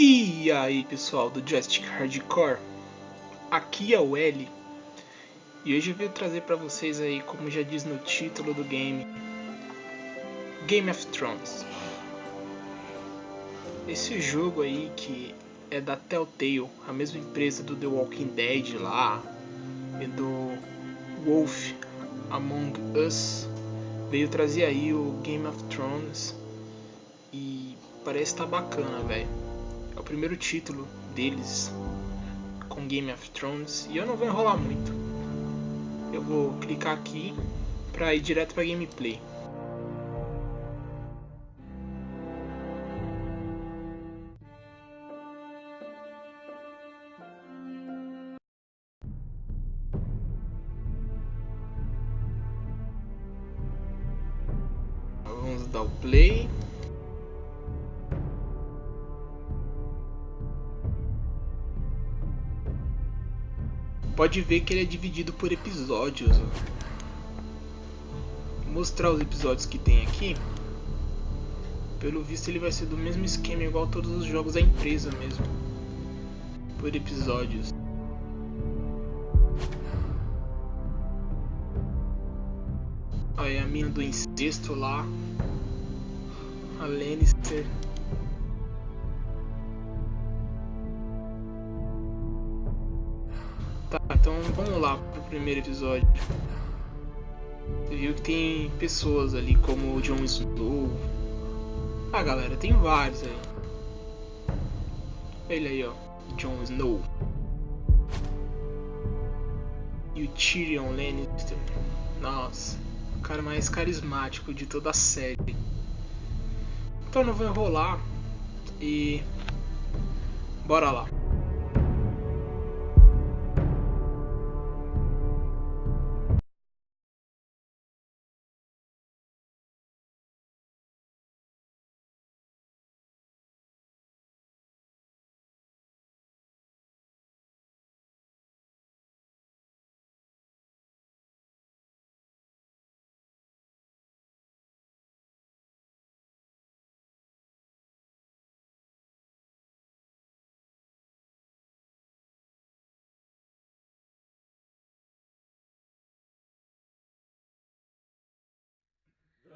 E aí pessoal do Joystick Hardcore, aqui é o L e hoje eu vim trazer para vocês aí, como já diz no título do game, Game of Thrones. Esse jogo aí que é da Telltale, a mesma empresa do The Walking Dead lá e do Wolf Among Us, veio trazer aí o Game of Thrones e parece estar bacana, velho. É o primeiro título deles com Game of Thrones e eu não vou enrolar muito. Eu vou clicar aqui para ir direto para gameplay. Vamos dar o play. Pode ver que ele é dividido por episódios. Vou mostrar os episódios que tem aqui. Pelo visto ele vai ser do mesmo esquema, igual todos os jogos da empresa mesmo, por episódios. Olha a mina do incesto lá, a Lannister. Tá, então vamos lá pro primeiro episódio. Você viu que tem pessoas ali como o Jon Snow. Ah, galera, tem vários aí. Ele aí, ó, Jon Snow. E o Tyrion Lannister. Nossa, o cara mais carismático de toda a série. Então não vou enrolar e bora lá.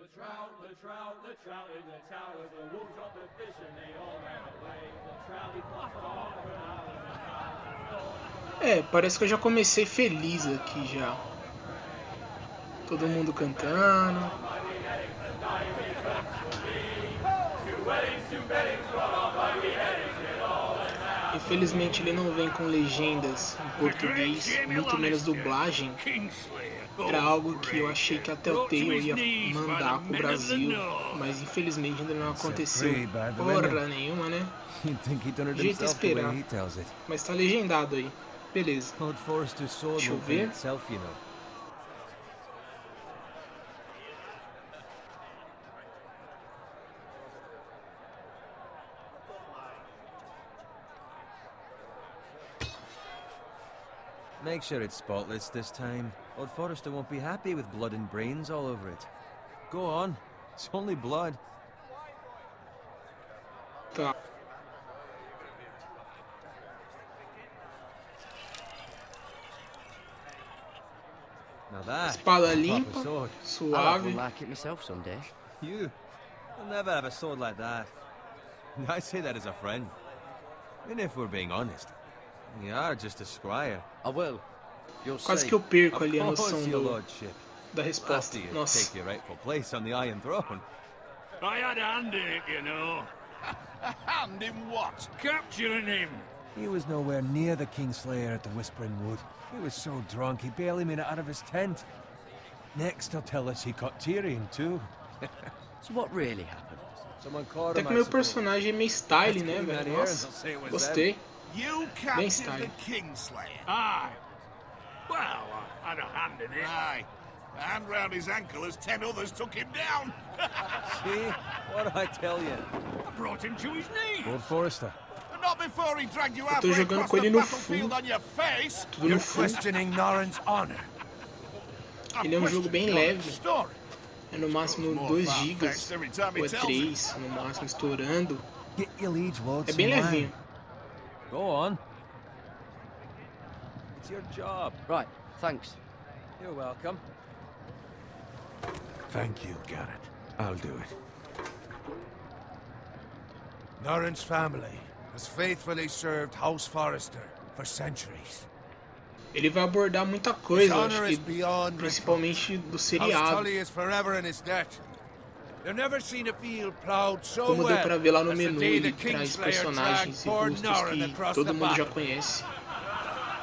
The trout in the towers, the wolves dropped the fish and they all ran away. The trout he flushed off and É, parece que eu já comecei feliz aqui já. Todo mundo cantando. Infelizmente ele não vem com legendas em português, muito menos dublagem. Era algo que eu achei que a Telltale ia mandar pro Brasil, mas infelizmente ainda não aconteceu porra nenhuma, né? Jeito de esperar, mas tá legendado aí, beleza. Deixa eu ver. Make sure it's spotless this time. Lord Forrester won't be happy with blood and brains all over it. Go on. It's only blood. Tá. Now that Espada limpa, I'll suave. like it myself someday. you'll never have a sword like that. I say that as a friend. And if we're being honest, you are just a squire. I will. You'll Quase see. que eu perco Of ali a noção course, your lordship. da resposta. After you Nossa. take your rightful place on the Iron Throne. I had a hand in it, you know. A hand in what? Capturing him. He was nowhere near the Kingslayer at the Whispering Wood. He was so drunk he barely made it out of his tent. Next he'll tell us he caught Tyrion too. So what really happened? Someone caught Até him, que I meu suppose. personagem é meio style, Let's né, get him out velho? here Nossa, and they'll say it was gostei. You Bem captured style. the Kingslayer. Aye. Well, I had a hand in it. Aye. A hand round his ankle as 10 others took him down. See? What did I tell you? I brought him to his knees. Lord Forrester. But not before he dragged you Eu tô halfway jogando across com the ele no battlefield full. on your face. Tudo no full. Questioning Norren's honor. Ele é um jogo bem leve. Story. É no máximo 2 GB ou é 3, no máximo estourando. Get your liege lord É bem some levinho. wine. Go on. It's your job. Right, thanks. You're welcome. Thank you, Garrett. I'll do it. Norrin's family has faithfully served House Forrester for centuries. Ele vai abordar muita His coisa, honor acho is que beyond principalmente do House seriado, Tully is forever in his debt. They've never seen a field plowed so como deu well pra ver lá no as the menu. day the Ele traz Kingslayer personagens dragged e poor rostos Norrin que across todo the mundo já battle. conhece.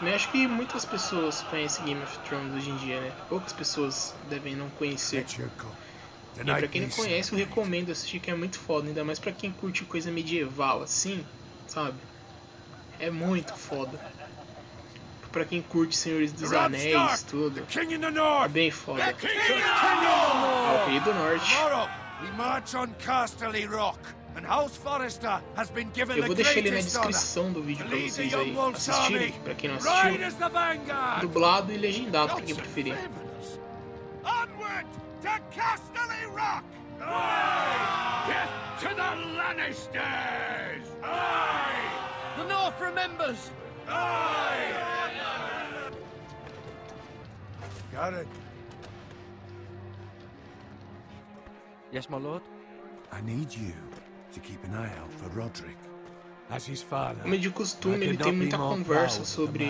Mas acho que muitas pessoas conhecem Game of Thrones hoje em dia, né? Poucas pessoas devem não conhecer. Get your cup. E pra quem não conhece, eu recomendo assistir, que é muito foda, ainda mais pra quem curte coisa medieval assim, sabe? É muito foda. Pra quem curte Senhores dos Anéis, tudo. King in the É north. bem foda. King in the north. É o Rei do Norte. Tomorrow we march on Casterly Rock, and House Forrester has been given Eu the vou deixar ele na greatest honor descrição do vídeo to pra lead the vocês young aí wolf's assistirem, army pra quem não right assistiu. as the vanguard. Dublado e legendado, pra quem preferir. Onward to Casterly Rock! Aye! Death to the Lannisters! Aye! The North remembers! Aye! Garrett, Yes, my lord? I need you to keep an eye out for Roderick. As his father. Como é de costume, ele tem muita conversa sobre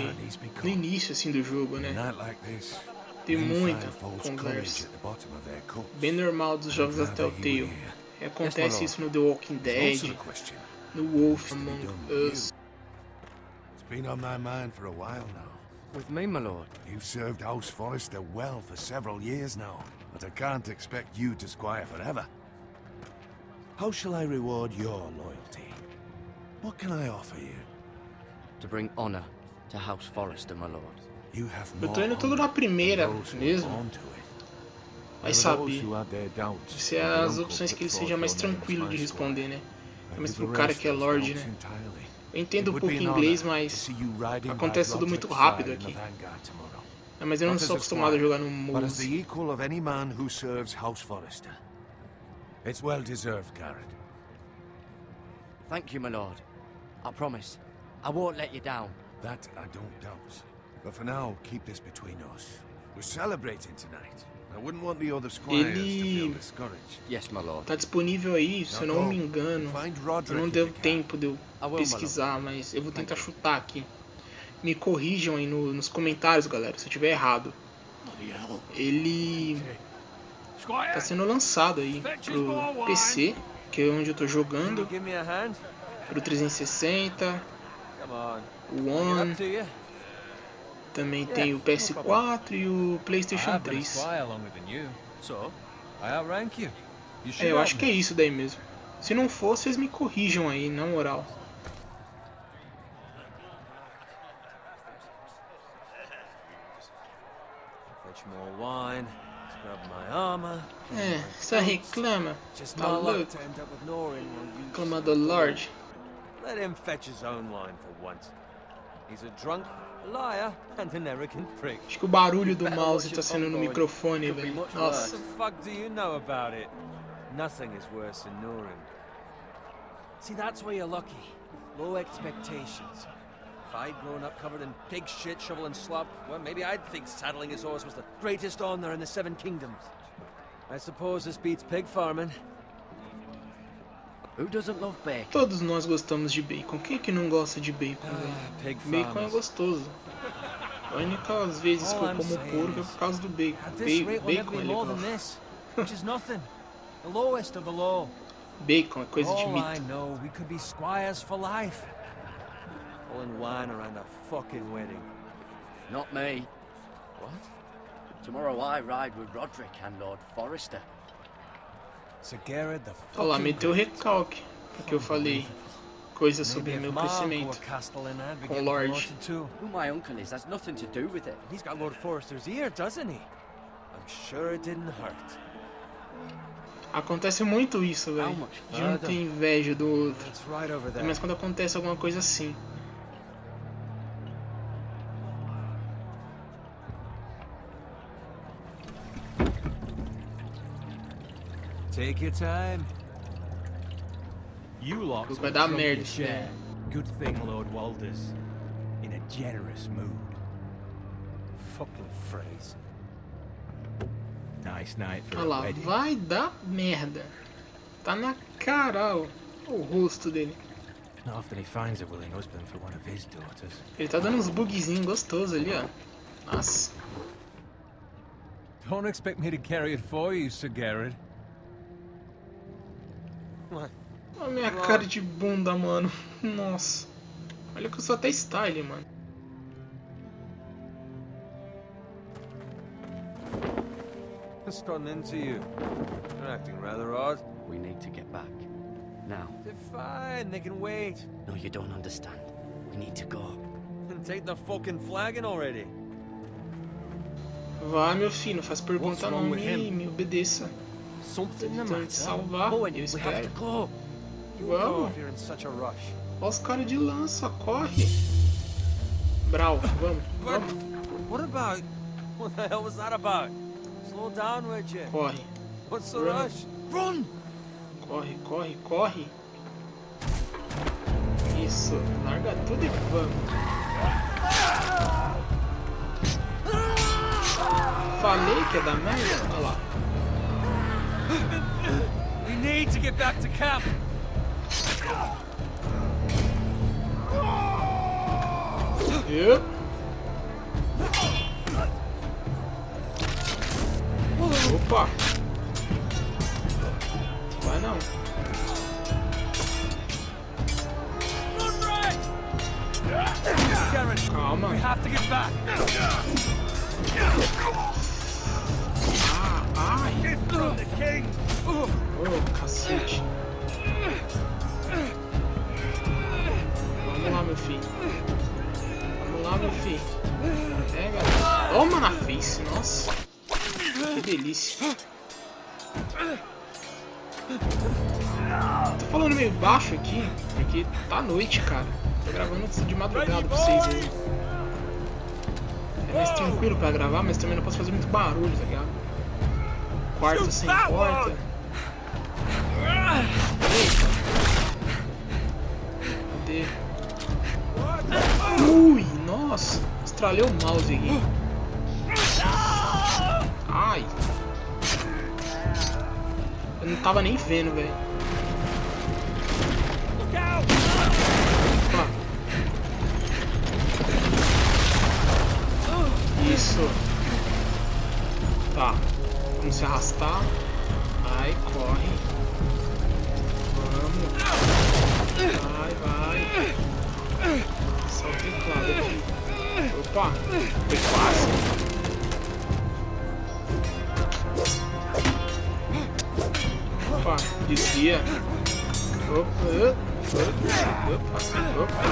no início assim do jogo, né? Tem muita conversa. Bem normal dos jogos da Telltale. Acontece isso no The Walking Dead, no Wolf Among Us. It's been on my mind for a while now. With me, my lord. You've served House Forrester well for several years now, but I can't expect you to squire forever. How shall I reward your loyalty? What can I offer you? To bring honor to House Forrester, my lord. You have Eu more tô indo tudo na honor primeira than those who mesmo. are born to it. Vai saber. Se é as opções que ele seja mais tranquilo de responder, né? Mas pro cara que é Lorde, né? Eu entendo um pouco inglês, mas acontece tudo muito rápido aqui. É, mas eu não sou acostumado a jogar no But as the mouse. equal of any man who serves House Forrester. It's well deserved, Garrett. Thank you, my lord. I promise. I won't let you down. That I don't doubt. But for now, keep this between us. We're celebrating tonight. I wouldn't want the other squires to feel discouraged. Yes, my lord. Tá disponível aí, se eu não me engano. Find Eu Roderick não if deu you can. tempo de eu I will, my pesquisar, mas eu vou tentar chutar aqui. Me corrijam aí nos comentários, galera, se eu tiver errado. Ele tá sendo lançado aí pro PC, que é onde eu tô jogando, Give me a hand. pro 360, Come on. o Bring it One, up to you. também tem o PS4 e o PlayStation 3. longer than you. So, I outrank you. You É, eu acho que é isso daí mesmo. Se não for, vocês me corrijam aí, na moral. Fetch more wine. Scrub my armor. É, só reclama. Just Tá my luck louco? to end up with Norrin while you Reclama do Lorde. let him fetch his own wine for once. He's a drunk, a liar, and an arrogant prick. Acho que o barulho do mouse tá sendo no microfone, velho. What Nossa. the fuck do you know about it? Nothing is worse than Norrin. See, that's where you're lucky. Low expectations. If I'd grown up covered in pig shit, shovel and slop, well, maybe I'd think saddling his horse was the greatest honor in the Seven Kingdoms. I suppose this beats pig farming. Who doesn't love bacon? Todos nós gostamos de bacon. Quem é que não gosta de bacon, velho? Pig Bacon é farmers. gostoso. A única vezes que eu All I'm como saying porco é is, por causa do bacon. At this rate, we'll never Bacon é be more legal. than this, which is nothing. The lowest of the low. Bacon é coisa de All I mito. know, we could be squires for life. Pulling wine around a fucking wedding. Not me. What? Tomorrow I ride with Roderick and Lord Forrester. Sir Garrett, the Olha lá, fucking meteu recalque. Porque eu falei coisas sobre meu crescimento com o Lorde. Who my uncle is has nothing to do with it. He's got Lord Forrester's ear, doesn't he? I'm sure it didn't hurt. Acontece muito isso, velho. De um ter inveja do outro. It's right over there. Mas quando acontece alguma coisa assim. Take your time. You lot Vai dar merda. share. Good thing Lord Walder's in a generous mood. Fucking phrase. Nice night for Olha a lá, wedding. vai dar merda. Tá na cara, ó, o rosto dele. Not often he finds a willing husband for one of his daughters. Ele tá dando uns bugzinhos gostosos ali, ó. Nossa. Don't expect me to carry it for you, Sir Garrett. What? Olha a minha cara de bunda, mano. Nossa. Olha que eu sou até style, mano. What's gotten into you? You're acting rather odd. We need to get back. Now. They're fine, they can wait. No, you don't understand. We need to go. Then take the fucking flagon already. Vai, meu filho, não faz pergunta What's não, wrong with me obedeça. Something the Tentando matter? te salvar, Owen, eu we have espero. to go. You go Vamos. if you're in such a rush. Olha os caras de lança, corre. Brau, vamos, But vamos. what about? What the hell was that about? Slow down, would you? Corre, What's the Run. rush? Run! corre, corre, corre. Isso, larga tudo e vamos. Falei que ia dar merda? Olha lá. We need to get back to camp. Yep. Opa! Vai não. Garrett, Calma. we have to get back. Ah, ai. From the king. Ô, cacete. Vamos lá, meu filho. Vamos lá, meu filho. Pega. Toma na face, nossa. Que delícia. Tô falando meio baixo aqui, porque tá noite, cara. Tô gravando de madrugada pra vocês aí. É mais tranquilo pra gravar, mas também não posso fazer muito barulho, tá ligado? Quarto sem porta. Cadê? Ui, nossa. Estralei o mouse aqui. Ai. Eu não tava nem vendo, velho. Opa. Isso. Tá. Vamos se arrastar. Vai, corre. Vamos. Vai, vai. Só o teclado aqui. Opa. Foi fácil. Opa, desvia. Opa, opa, opa.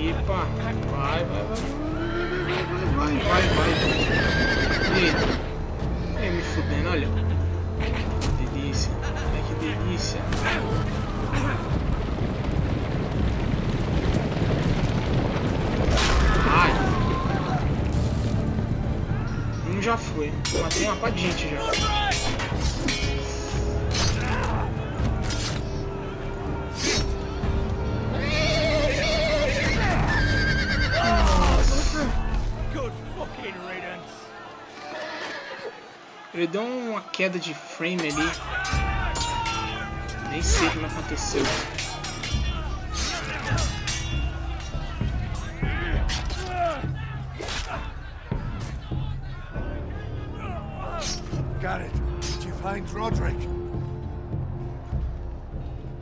Epa, vai, vai. Eita. Aí me fudendo, olha. Que delícia. Ai, que delícia. Ai. Já foi. Matei uma pá de gente já. Nossa. Ele deu uma queda de frame ali. Nem sei como aconteceu. Garrett, did you find Roderick?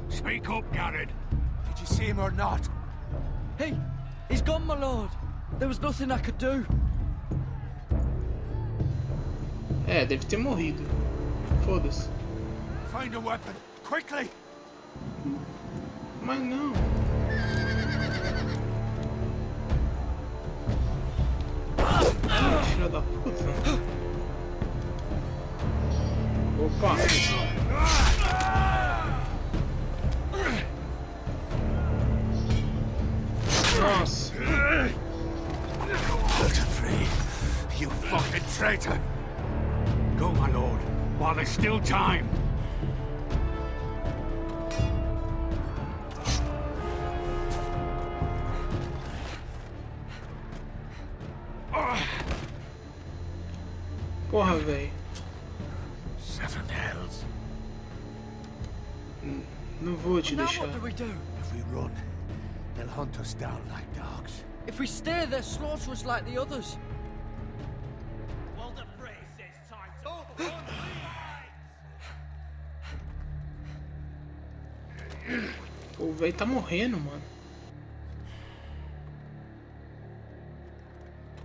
Speak up, Garrett. Did you see him or not? Hey, he's gone, my lord. There was nothing I could do. É, deve ter morrido. Foda-se. Find a weapon, quickly! Mas não. Ah, filha da puta. Opa. Nossa. Walter free, you fucking traitor! Go, my lord, while there's still time. Porra, velho. 7 hells. Não vou te Now deixar. what do we do? If we run, they'll hunt us down like dogs. If we stay, they'll slaughter us like the others. Well, the phrase says time to run. O velho tá morrendo, mano.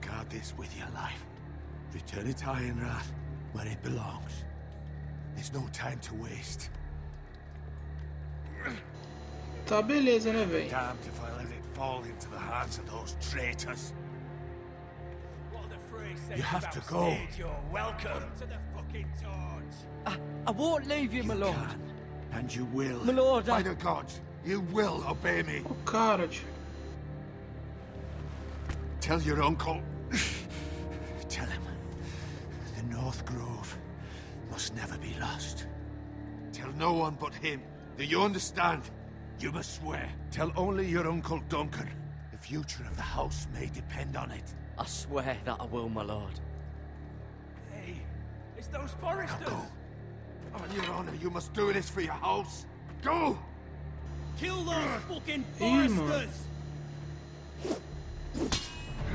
Guard this with your life. Return it to Ironrath, where it belongs. There's no time to waste. Tá beleza, né, velho? Damned if I let it fall into the hands of those traitors. What the phrase says You have about to go. stage, you're welcome to the fucking torch. I won't leave you, my You lord. can, and you will. My lord, By the gods, you will obey me. O cara, tio. Tell your uncle. Tell him. The North Grove must never be lost. Tell no one but him. Do you understand? You must swear. Tell only your Uncle Duncan. The future of the house may depend on it. I swear that I will, my lord. Hey, it's those Now foresters. go. On your honor, you must do this for your house. Go! Kill those fucking Ih, mano. foresters.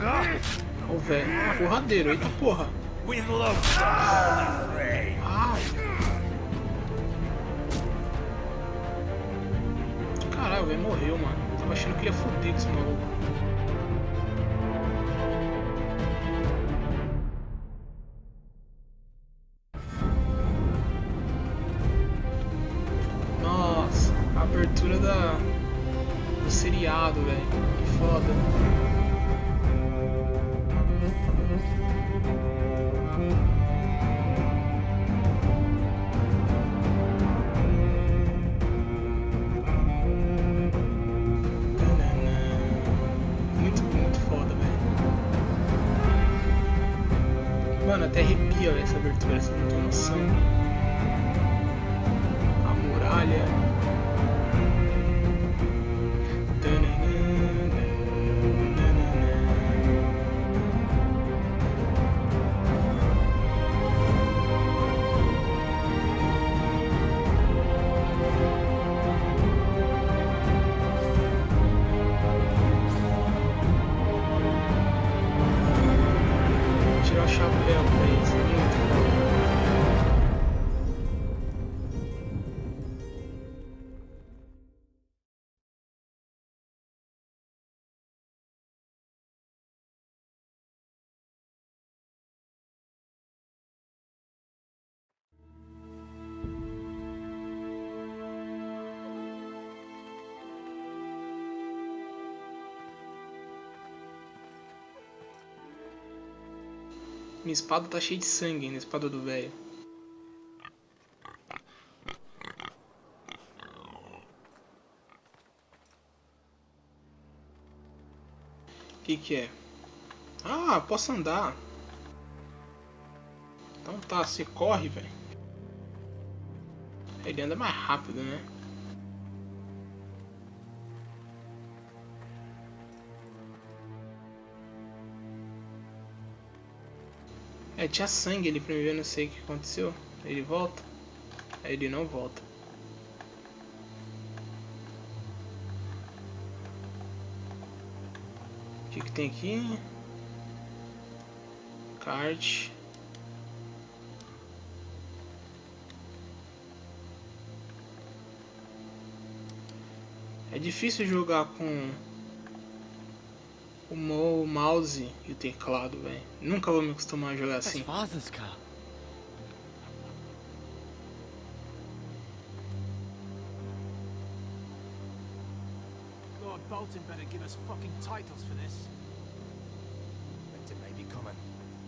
Ó o velho. Porradeiro. Eita porra. With love, all the fray. Ai. Caralho, o velho morreu, mano. Tava achando que ele ia foder com esse maluco. Nossa, a abertura do seriado, velho. Que foda. Muito foda, velho. Mano, até arrepia essa abertura, você não tem noção. A muralha. Tirar o chapéu pra isso, muito foda. Minha espada tá cheia de sangue ainda, a espada do velho. Que é? Ah, posso andar. Então tá, você corre, velho. Ele anda mais rápido, né? É, tinha sangue ali pra mim ver, não sei o que aconteceu. Ele volta? Aí ele não volta. O que tem aqui? Card. É difícil jogar com o mouse e o teclado, velho. Nunca vou me acostumar a jogar That's assim. father's car. Lord Bolton better give us fucking titles for this. Winter may be coming,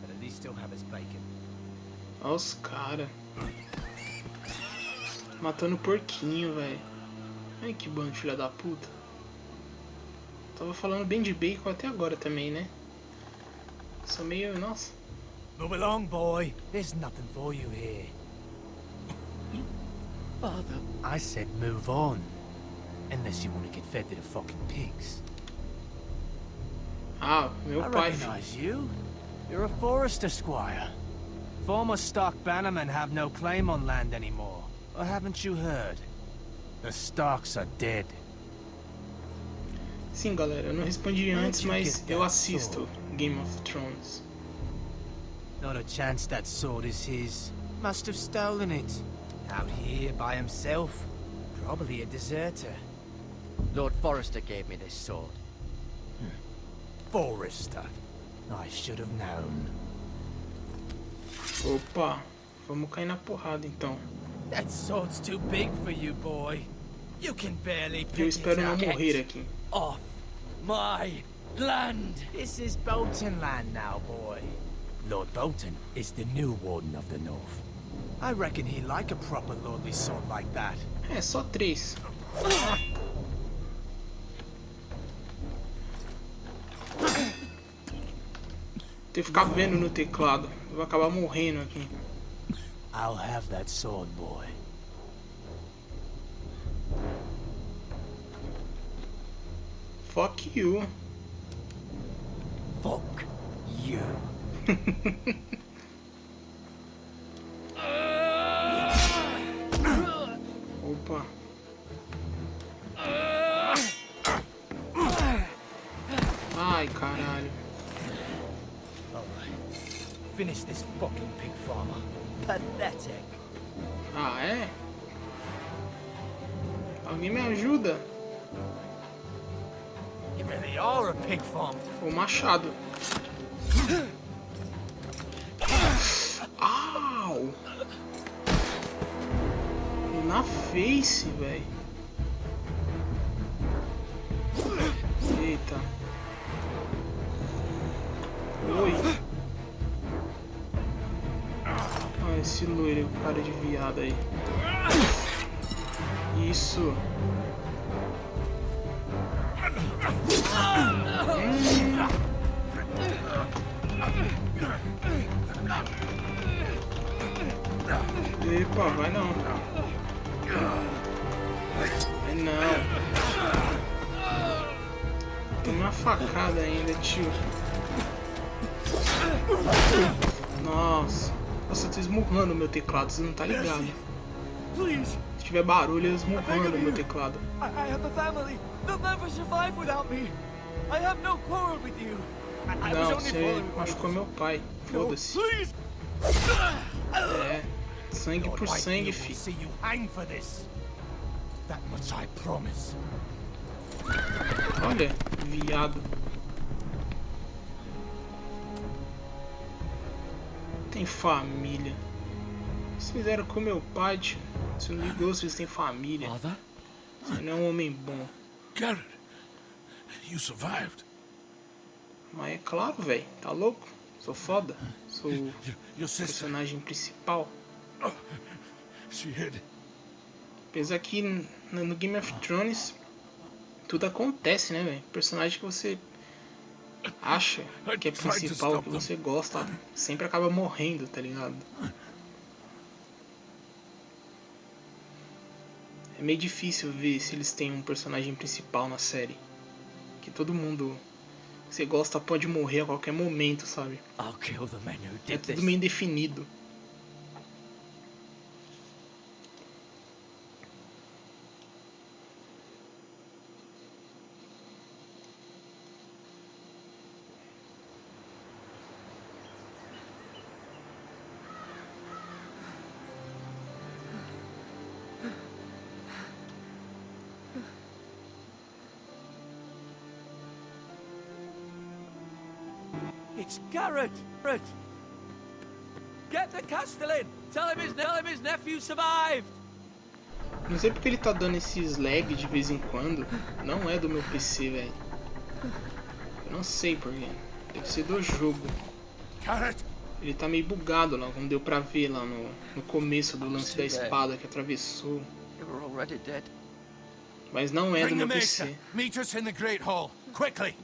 but at least he'll have his bacon. Olha os caras. Matando o porquinho, velho. Ai, que bando de filha da puta. Tava falando bem de bacon até agora também, né? Sou meio... nossa. Move along, boy. There's nothing for you here. Father. I said move on. Unless you want to get fed to the fucking pigs. Ah, meu I pai. recognize you. You're a forester squire. Former Stark bannermen have no claim on land anymore. Or haven't you heard? The Starks are dead. Sim, galera, eu não respondi antes, mas eu assisto Game of Thrones. Not a chance that sword is his. Must have stolen it. Out here by himself. Probably a deserter. Lord Forrester gave me this sword. Forrester. I should have known. Opa, vamos cair na porrada então. That sword's too big for you, boy. You can barely Eu pick espero it não up. morrer aqui. Off my land! This is Bolton land now, boy. Lord Bolton is the new Warden of the North. I reckon he'd like a proper lordly sword like that. É, só 3. Tem que ficar vendo no teclado. Eu vou acabar morrendo aqui. I'll have that sword, boy. Fuck you. Fuck you. Opa. Ai, caralho. Alright. Finish this fucking pig farmer. Pathetic. Ah, é? Alguém me ajuda? You really are a pig farmer. O machado. Au! Na face, velho. Eita. Oi. Ah, esse loiro, cara de viado aí. Isso. Epa, vai não. Vai não. Tem uma facada ainda, tio. Nossa. Nossa, eu tô esmurrando o meu teclado, você não tá ligado. Se tiver barulho, eu esmurrando o meu teclado. I have a family. They'll never survive without me. I have no quarrel with you. I was Não, only você following machucou meu pai. Foda-se. Please. É. Sangue por sangue, Will fi. see you hang for this. That much I promise. Olha, viado. Tem família. Eles fizeram com meu pai, tio. Você não ligou se eles têm família. Father? Você não é um homem bom. Garrett, you survived. Mas é claro, velho. Tá louco? Sou foda. Sou o Your sister, personagem principal. she hid. Apesar que no Game of Thrones tudo acontece, né, velho? Personagem que você acha que é principal, que você gosta, sempre acaba morrendo, tá ligado? É meio difícil ver se eles têm um personagem principal na série. Que todo mundo que você gosta pode morrer a qualquer momento, sabe? I'll kill the men who É did this. tudo meio definido. It's Garrett. Garrett. Get the Castellan. Tell him his nephew survived. Não sei porque ele tá dando esses lag de vez em quando. Não é do meu PC, velho. Eu não sei porquê. Deve ser do jogo. Garrett, Ele tá meio bugado lá, como deu pra ver lá no começo do lance da espada que atravessou. They were already dead. Mas não é do bring the meu Mesa. PC. Meet us in the Great Hall, quickly.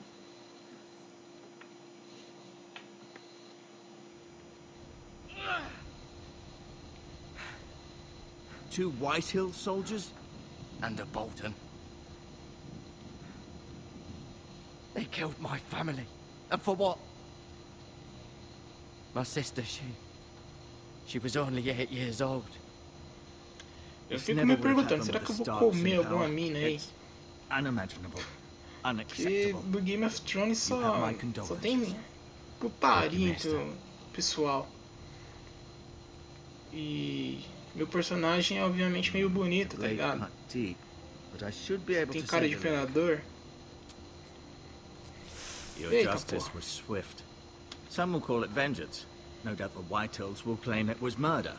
Two Whitehill soldiers and a Bolton. They killed my family. And for what? My sister, She was only 8 years old. Eu fico me perguntando, será que eu vou comer alguma mina aí? Unimaginable. Porque Unacceptable. do Game of Thrones só tem putaria entre o pessoal. E meu personagem é obviamente meio bonito, tá ligado? Tem cara de imperador. Your Eita, justice porra. was swift. Some will call it vengeance. No doubt the Whitehills will claim it was murder.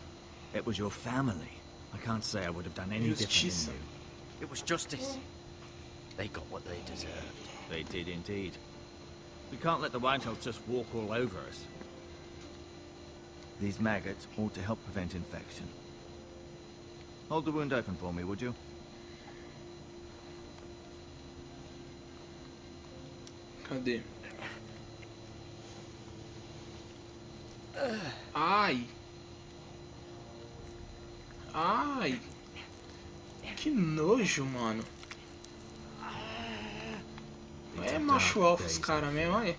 It was your family. I can't say I would have done any different Justiça. than you. It was justice. They got what they deserved. They did indeed. We can't let the Whitehills just walk all over us. These maggots ought to help prevent infection. Hold the wound open for me, would you? Cadê? Ai! Ai! Que nojo, mano. É macho alfa os caras mesmo, olha.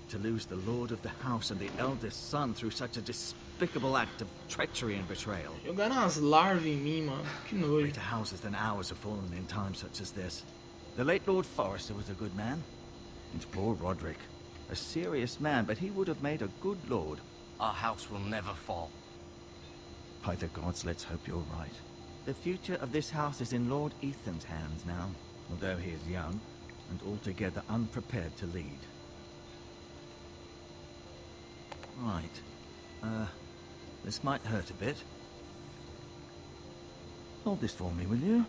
To lose the lord of the house and the eldest son through such a despicable act of treachery and betrayal. Jogaram umas larvas em mim, mano. Que nojo. Greater houses than ours have fallen in times such as this. The late Lord Forrester was a good man. And poor Roderick. A serious man, but he would have made a good lord. Our house will never fall. By the gods, let's hope you're right. The future of this house is in Lord Ethan's hands now, although he is young and altogether unprepared to lead. Right. This might hurt a bit. Hold this for me, will you?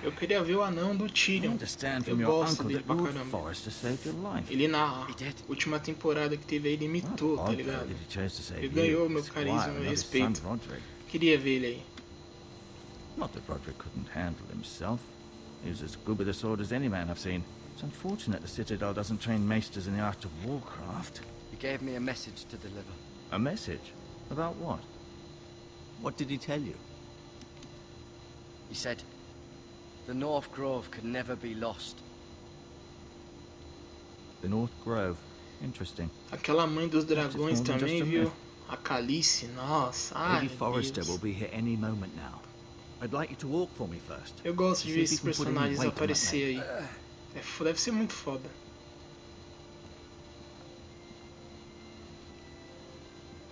Eu queria ver o anão do I Tyrion. understand Eu from your gosto uncle dele that pra Lord caramba. Forrester saved your life. Ele na última temporada que teve aí, ele imitou, tá Odd, though, ligado? that he chose to save Ele you. ganhou meu It's carisma, quiet, meu not his son, respeito. Roderick. Queria ver ele aí. Not that Roderick couldn't handle himself. He was as good with a sword as any man I've seen. It's unfortunate the Citadel doesn't train maesters in the art of warcraft. He gave me a message to deliver. A message? About what? What did he tell you? He said, the North Grove could never be lost. The North Grove. Interesting. Aquela mãe dos dragões more than também, just a viu? myth. A Calice, nossa. Ai, Lady meu Forrester Deus. will be here any moment now. I'd like you to walk for me first. Eu gosto de ver See esses if you can put any personagens weight on that aparecer name. aí. Deve ser muito foda.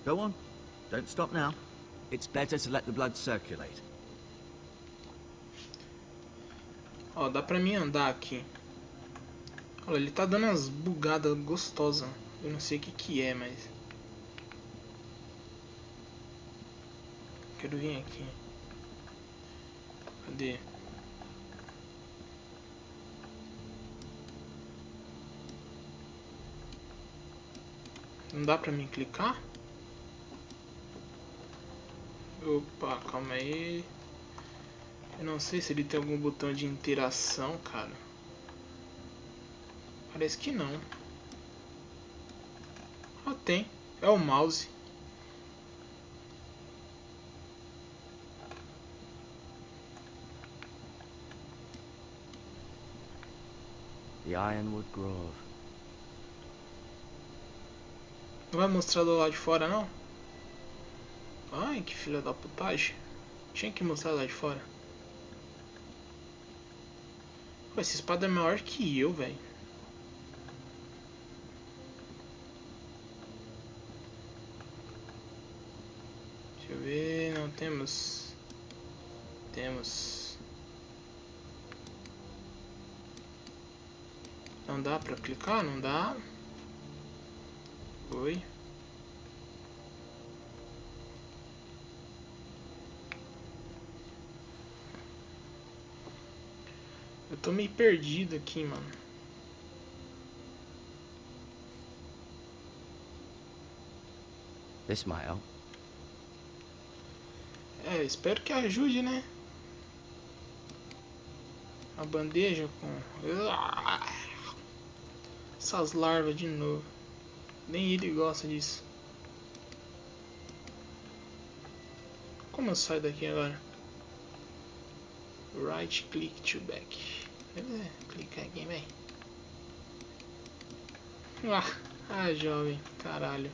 Go on. Don't stop now. It's better to let the blood circulate. Ó, dá pra mim andar aqui. Olha, ele tá dando umas bugadas gostosas. Eu não sei o que que é, mas... Quero vir aqui. Cadê? Não dá pra mim clicar? Opa, calma aí. Eu não sei se ele tem algum botão de interação, cara. Parece que não. Ah, tem. É o mouse. The Ironwood Grove. Não vai mostrar do lado de fora, não? Ai, que filha da putagem. Tinha que mostrar lá de fora. Pô, essa espada é maior que eu, velho. Deixa eu ver, não temos. Temos. Não dá pra clicar? Não dá. Oi. Eu tô meio perdido aqui, mano. This might help. É, espero que ajude, né? A bandeja com... Essas larvas de novo. Nem ele gosta disso. Como eu saio daqui agora? Right click to back. Clicar aqui, vem. Ah, jovem, caralho.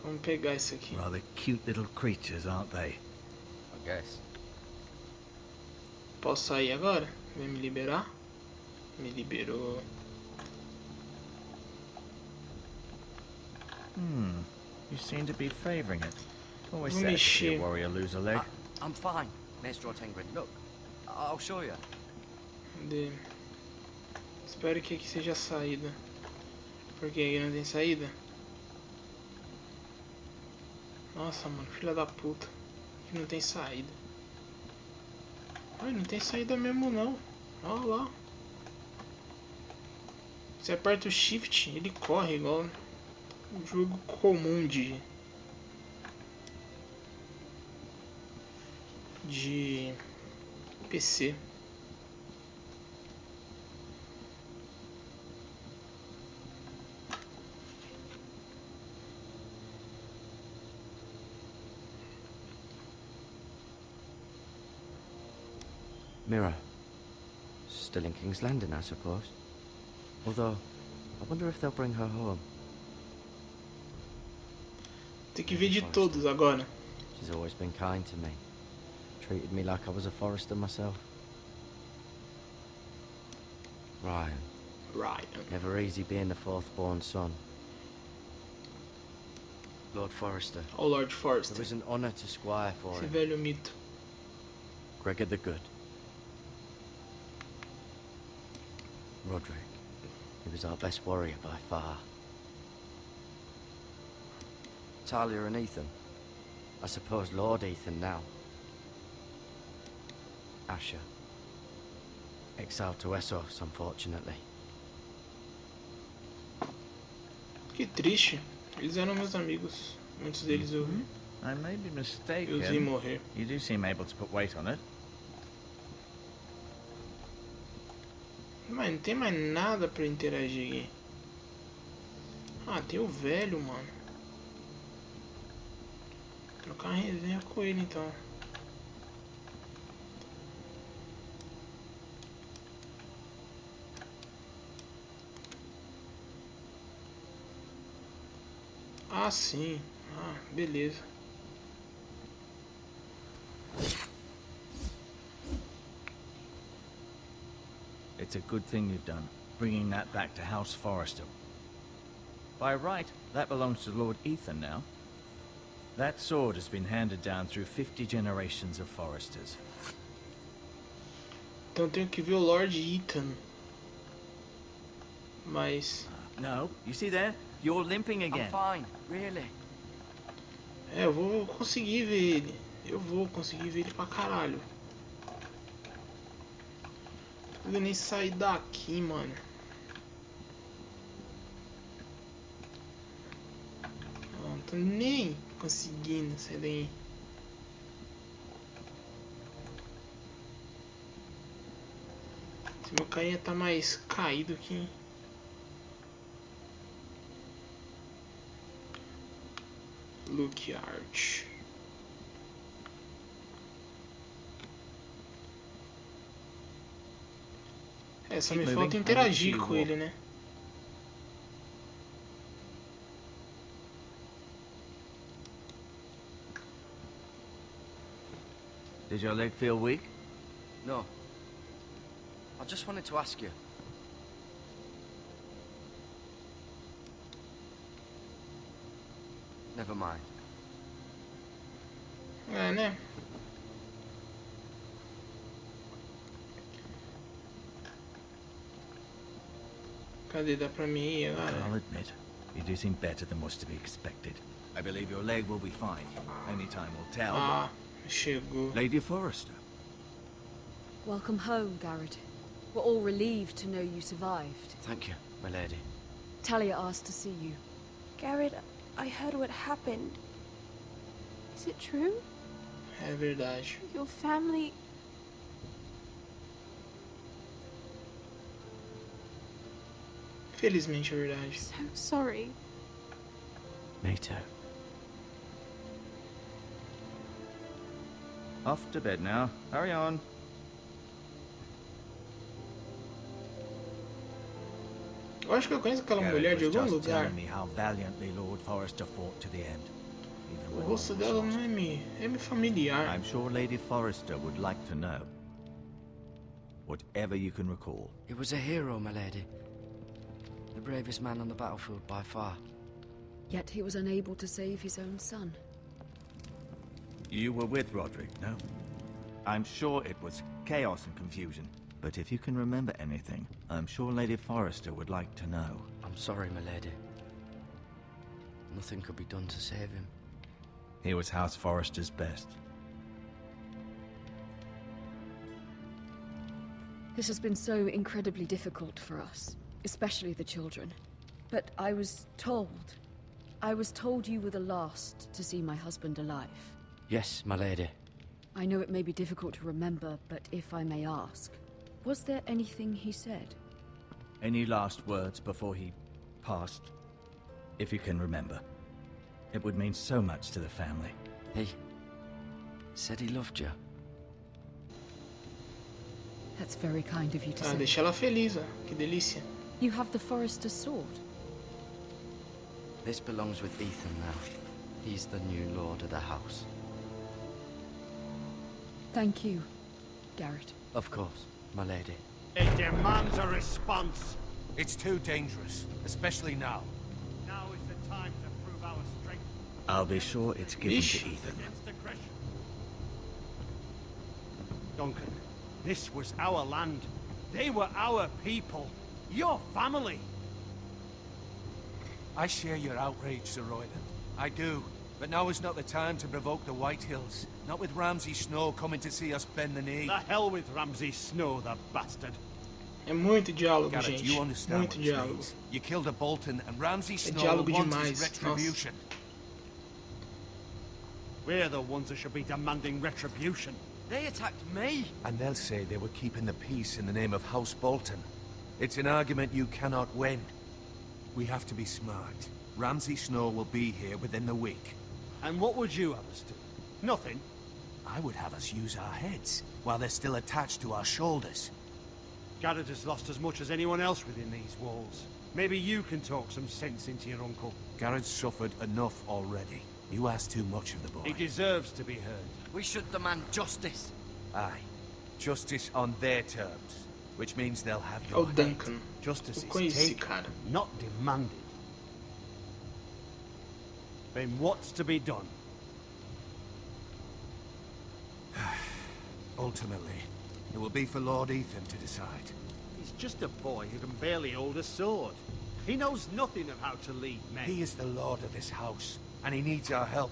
Vamos pegar isso aqui. Rather cute little creatures, aren't they? I guess. Posso sair agora? Vai me liberar? Me liberou. You seem to be favoring it. Always Vou sad to see mexer. a warrior lose a leg. I'm fine, Maestro Tengrin. Look, I'll show you. Cadê? Espero que aqui seja a saída. Porque aqui não tem saída? Nossa, mano, filha da puta. Aqui não tem saída. Ai, não tem saída mesmo não. Olha lá. Você aperta o shift, ele corre igual um jogo comum de PC. Mirror. Still in King's Landing, I suppose. Although, I wonder if they'll bring her home. Tem que ver de todos agora. She's always been kind to me. Treated me like I was a Forester myself. Ryan. Never easy being the fourth-born son. Lord Forester. Oh, Lord Forester. It was an honor to squire for Esse him. velho mito. Gregor the Good. Roderick. He was our best warrior by far. Talia and Ethan. I suppose Lord Ethan now. Asher. Exiled to Essos, unfortunately. Que triste. Eles eram meus amigos. Muitos deles eu vi I may be mistaken. morrer. You do seem able to put weight on it. Mas não tem mais nada pra interagir aqui. Ah, tem o velho, mano. Trocar uma resenha com ele então. Ah, sim. Ah, beleza. It's a good thing you've done, bringing that back to House Forrester. By right, that belongs to Lord Ethan now. That sword has been handed down through 50 generations of Forresters. Então tenho que ver o Lord Ethan. Mas... No, you see there? You're limping again. I'm fine, really. É, eu vou conseguir ver ele. Eu vou conseguir ver ele pra caralho. Eu nem sair daqui, mano. Não tô nem conseguindo sair daí. Esse meu carinha tá mais caído que... Look art. É, só me falta interagir com ele, né? Did your leg feel weak? No. I just wanted to ask you. Never mind. É, né? Cadê? Dá pra mim ir agora? I'll admit, you do seem better than was to be expected. I believe your leg will be fine. Only time will tell. Ah, chegou. Lady Forrester. Welcome home, Garrett. We're all relieved to know you survived. Thank you, my lady. Talia asked to see you. Garrett, I heard what happened. Is it true? É verdade. Your family... Felizmente é verdade. So sorry. Me too. Off to bed now. Hurry on. Eu acho que eu conheço aquela Garrett mulher de was algum just lugar. telling me how valiantly Lord Forrester fought to the end. Even O when rosto all was dela lost. não é me familiar. I'm sure Lady Forrester would like to know. Whatever you can recall. He was a hero, my lady. The bravest man on the battlefield by far. Yet he was unable to save his own son. You were with Roderick, no? I'm sure it was chaos and confusion. But if you can remember anything, I'm sure Lady Forrester would like to know. I'm sorry, my lady. Nothing could be done to save him. He was House Forrester's best. This has been so incredibly difficult for us, especially the children. But I was told you were the last to see my husband alive. Yes, my lady. I know it may be difficult to remember, but if I may ask, was there anything he said? Any last words before he passed? If you can remember. It would mean so much to the family. He said he loved you. That's very kind of you to say. Deixa ela feliz, ó. Que delícia. You have the Forrester's sword. This belongs with Ethan now. He's the new lord of the house. Thank you, Garrett. Of course, my lady. It demands a response. It's too dangerous, especially now. Now is the time to prove our strength. I'll be sure it's given Ish. to Ethan. Against aggression. Duncan, this was our land. They were our people. Your family. I share your outrage, Sir Royland. I do. But now is not the time to provoke the Whitehills. Not with Ramsay Snow coming to see us bend the knee. The hell with Ramsay Snow, the bastard. É muito diálogo, Garrett, gente. you understand Muito what this diálogo. means. You killed a Bolton, and Ramsay Snow diálogo wants demais. his retribution. We're the ones that should be demanding retribution. They attacked me! And they'll say they were keeping the peace in the name of House Bolton. It's an argument you cannot win. We have to be smart. Ramsay Snow will be here within the week. And what would you have us do? Nothing. I would have us use our heads, while they're still attached to our shoulders. Garrett has lost as much as anyone else within these walls. Maybe you can talk some sense into your uncle. Garrett's suffered enough already. You ask too much of the boy. He deserves to be heard. We should demand justice. Aye. Justice on their terms. Which means they'll have É o your head. Duncan. Justice Eu is conheci esse taken, cara. not demanded. Then what's to be done? Ultimately, it will be for Lord Ethan to decide. He's just a boy who can barely hold a sword. He knows nothing of how to lead men. He is the lord of this house, and he needs our help.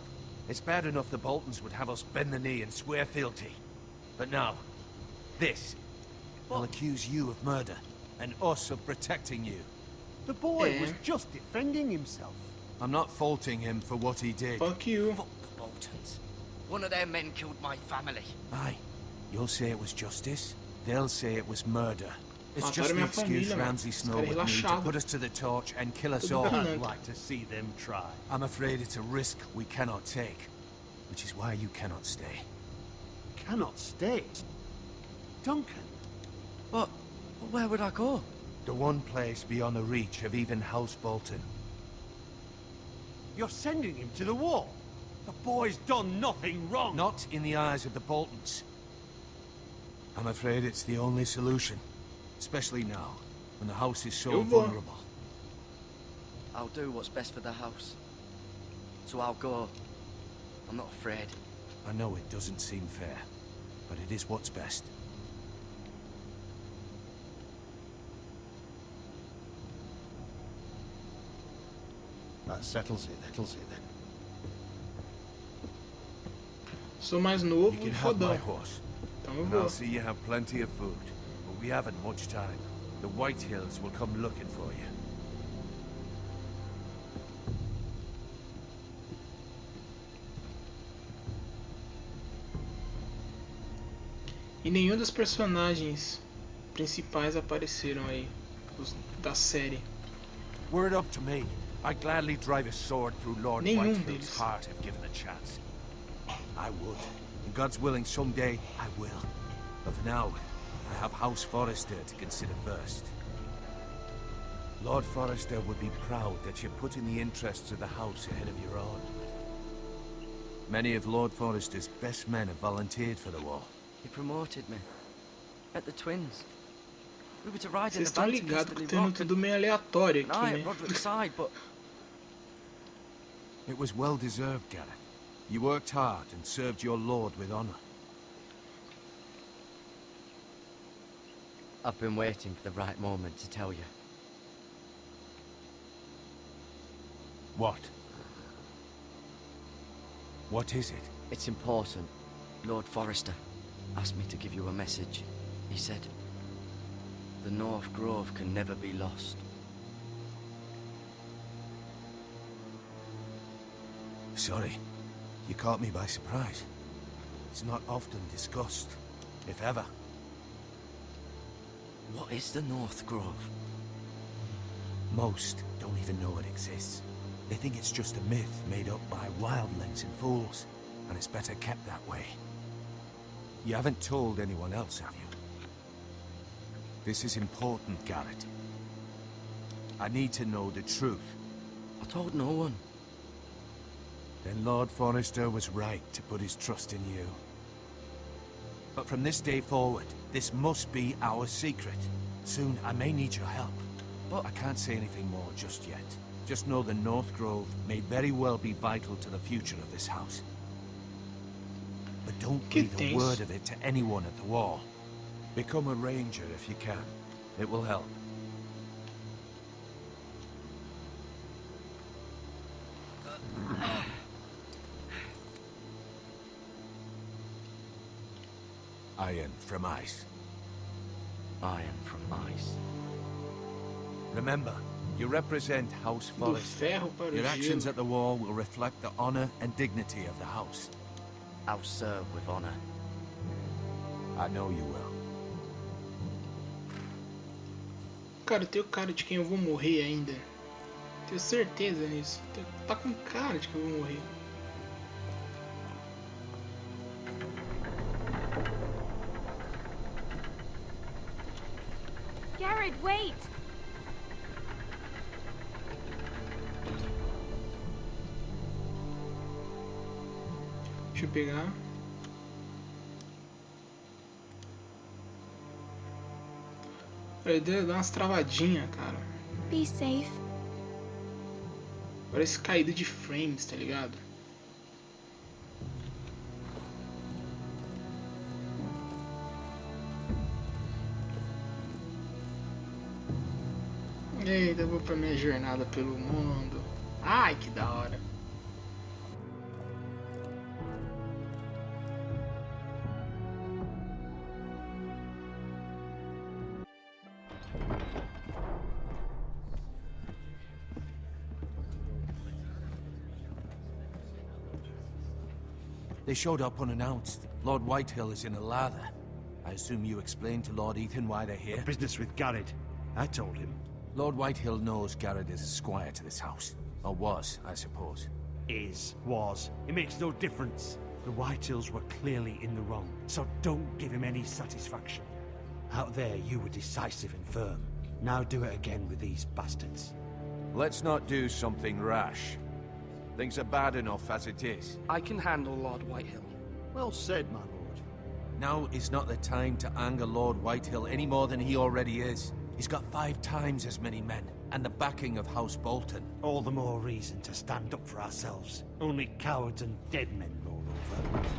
It's bad enough the Boltons would have us bend the knee and swear fealty. But now, this will accuse you of murder, and us of protecting you. The boy was just defending himself. I'm not faulting him for what he did. Fuck you. Fuck the Boltons. One of their men killed my family. Aye. You'll say it was justice. They'll say it was murder. It's Mataram just the minha excuse família, Ramsay mano. Snow Cara would need to relaxado. put us to the torch and kill us Tudo all. bem, I'd né? like to see them try. I'm afraid it's a risk we cannot take. Which is why you cannot stay. Cannot stay? Duncan. But where would I go? The one place beyond the reach of even House Bolton. You're sending him to the wall? The boy's done nothing wrong. Not in the eyes of the Boltons. I'm afraid it's the only solution. Especially now, when the house is so Eu vou. vulnerable. I'll do what's best for the house. So I'll go. I'm not afraid. I know it doesn't seem fair, but it is what's best. That settles it then. Sou mais novo You e can have my fodão. horse. Então eu And vou. I'll see you have plenty of food. But we haven't much time. The Whitehills will come looking for you. E nenhum dos personagens principais apareceram aí, os da série. Were it up to me, I'd gladly drive a sword through Lord Nenhum Whitehill's deles. heart if given a chance. I would. And God's willing, someday I will. But for now, I have House Forrester to consider first. Lord Forrester would be proud that you're putting the interests of the house ahead of your own. Many of Lord Forrester's best men have volunteered for the war. He promoted me. At the Twins. We were to ride in Vocês the estão van to ligados que Casterly tendo Rock tudo meio aleatório and I aqui, at né? Roderick's side, but It was well deserved, Garrett. You worked hard and served your lord with honor. I've been waiting for the right moment to tell you. What? What is it? It's important. Lord Forrester asked me to give you a message. He said, the North Grove can never be lost. Sorry. You caught me by surprise. It's not often discussed, if ever. What is the North Grove? Most don't even know it exists. They think it's just a myth made up by wildlings and fools, and it's better kept that way. You haven't told anyone else, have you? This is important, Garrett. I need to know the truth. I told no one. Then Lord Forrester was right to put his trust in you. But from this day forward, this must be our secret. Soon I may need your help. But I can't say anything more just yet. Just know the North Grove may very well be vital to the future of this house. But don't breathe a word of it to anyone at the war. Become a ranger if you can. It will help. Iron from ice. Iron from ice. Remember, you represent House Do Forrester. ferro para o Your actions gelo. at the war will reflect the honor and dignity of the house. I'll serve with honor. I know you will. Cara, eu tenho cara de quem eu vou morrer ainda. Tenho certeza nisso. Tá com cara de que eu vou morrer. Garrett, wait! Deixa eu pegar. Ele deu umas travadinhas, cara. Be safe. Parece caída de frames, tá ligado? Eita, eu vou pra minha jornada pelo mundo. Ai, que da hora. They showed up unannounced. Lord Whitehill is in a lather. I assume you explained to Lord Ethan why they're here? Business with Garrett. I told him. Lord Whitehill knows Garrett is a squire to this house. Or was, I suppose. Is, was. It makes no difference. The Whitehills were clearly in the wrong, so don't give him any satisfaction. Out there, you were decisive and firm. Now do it again with these bastards. Let's not do something rash. Things are bad enough as it is. I can handle Lord Whitehill. Well said, my lord. Now is not the time to anger Lord Whitehill any more than he already is. He's got 5 times as many men, and the backing of House Bolton. All the more reason to stand up for ourselves. Only cowards and dead men roll over.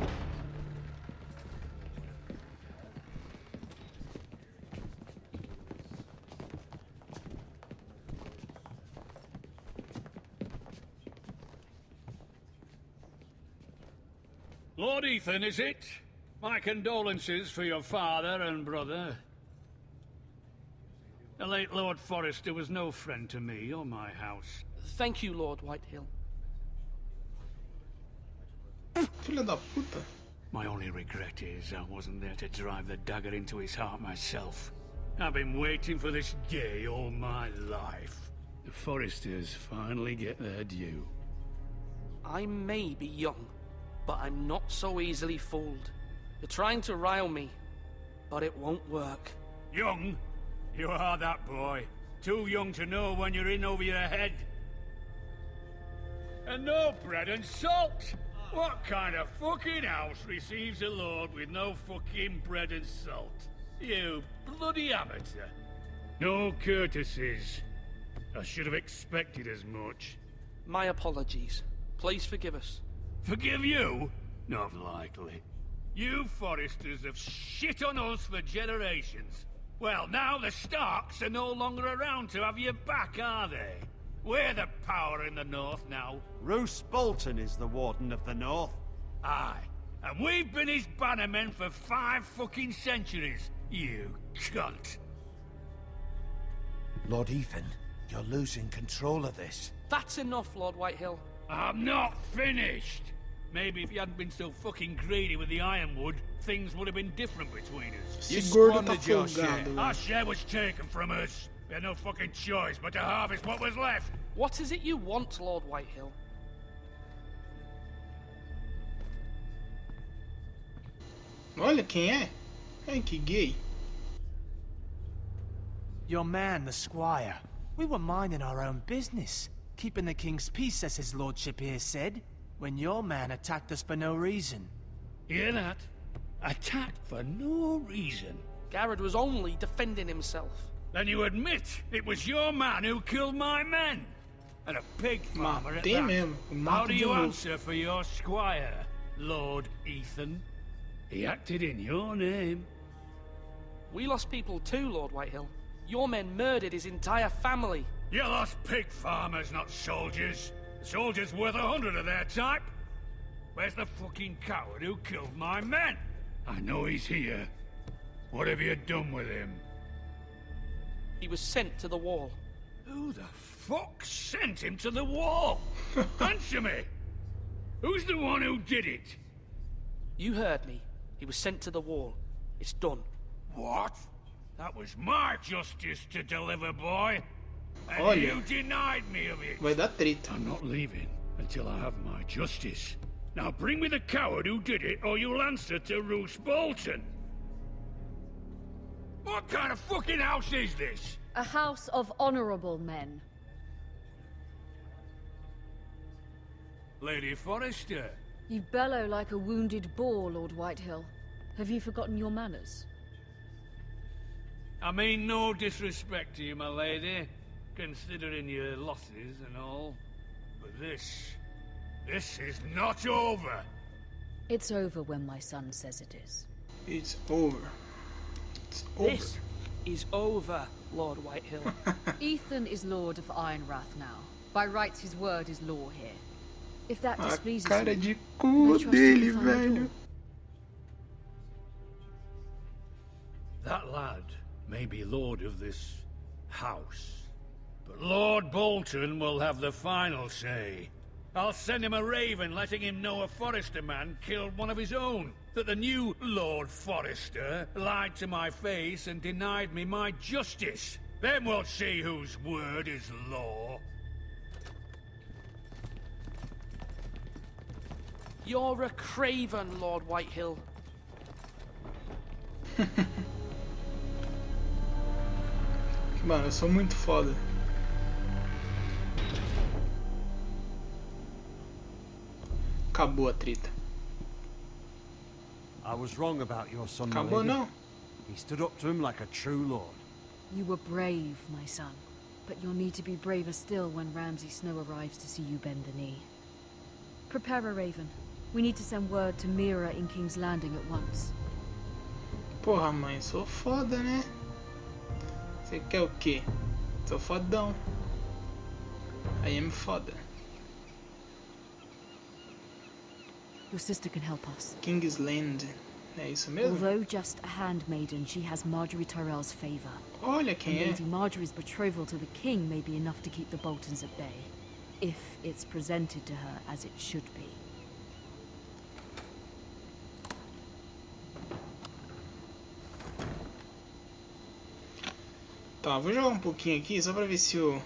Lord Ethan, is it? My condolences for your father and brother. The late Lord Forrester was no friend to me or my house. Thank you, Lord Whitehill. Filha da puta. My only regret is I wasn't there to drive the dagger into his heart myself. I've been waiting for this day all my life. The Forresters finally get their due. I may be young, but I'm not so easily fooled. You're trying to rile me, but it won't work. Young? You are that boy. Too young to know when you're in over your head. And no bread and salt! What kind of fucking house receives a lord with no fucking bread and salt? You bloody amateur. No courtesies. I should have expected as much. My apologies. Please forgive us. Forgive you? Not likely. You Foresters have shit on us for generations. Well, now the Starks are no longer around to have your back, are they? We're the power in the north now. Roose Bolton is the Warden of the North. Aye. And we've been his bannermen for 5 fucking centuries, you cunt. Lord Ethan, you're losing control of this. That's enough, Lord Whitehill. I'm not finished. Maybe if you hadn't been so fucking greedy with the ironwood, things would have been different between us. You squandered your share. Our share was taken from us. We had no fucking choice but to harvest what was left. What is it you want, Lord Whitehill? Olha quem é. Ai, que gay. Your man, the squire. We were minding our own business. Keeping the king's peace, as his lordship here said. When your man attacked us for no reason. Hear that? Attacked for no reason. Garrett was only defending himself. Then you admit it was your man who killed my men? And a pig farmer at that. How do you answer for your squire, Lord Ethan? He acted in your name. We lost people too, Lord Whitehill. Your men murdered his entire family. You lost pig farmers, not soldiers. The soldiers worth 100 of their type. Where's the fucking coward who killed my men? I know he's here. What have you done with him? He was sent to the wall. Who the fuck sent him to the wall? Answer me! Who's the one who did it? You heard me. He was sent to the wall. It's done. What? That was my justice to deliver, boy. And Olha, you denied me of it. vai dar treta. I'm not leaving until I have my justice. Now bring me the coward who did it, or you'll answer to Roose Bolton. What kind of fucking house is this? A house of honorable men. Lady Forrester. You bellow like a wounded boar, Lord Whitehill. Have you forgotten your manners? I mean no disrespect to you, my lady, considering your losses and all. But this is not over. It's over when my son says it is. It's over. It's over. This is over, Lord Whitehill. Ethan is Lord of Ironrath now. By rights, his word is law here. If that displeases cara you, de cu dele, velho. That lad may be lord of this house, but Lord Bolton will have the final say. I'll send him a raven letting him know a Forrester man killed one of his own, that the new Lord Forrester lied to my face and denied me my justice. Then we'll see whose word is law. You're a craven, Lord Whitehill. Mano, eu sou muito foda. Acabou a treta. I was wrong about your son, my Acabou lady. não. He stood up to him like a true lord. You were brave, my son. But you'll need to be braver still when Ramsay Snow arrives to see you bend the knee. Prepare a raven. We need to send word to Mira in King's Landing at once. Porra, mãe, sou foda, né? Você quer o quê? Sou fodão. I am foda. Your sister can help us. King's Land. É isso mesmo? Although just a handmaiden, she has Marjorie Tyrell's favor. Olha quem and é. Lady Marjorie's betrothal to the king may be enough to keep the Boltons at bay, if it's presented to her as it should be. Tá, vou jogar um pouquinho aqui só pra ver se o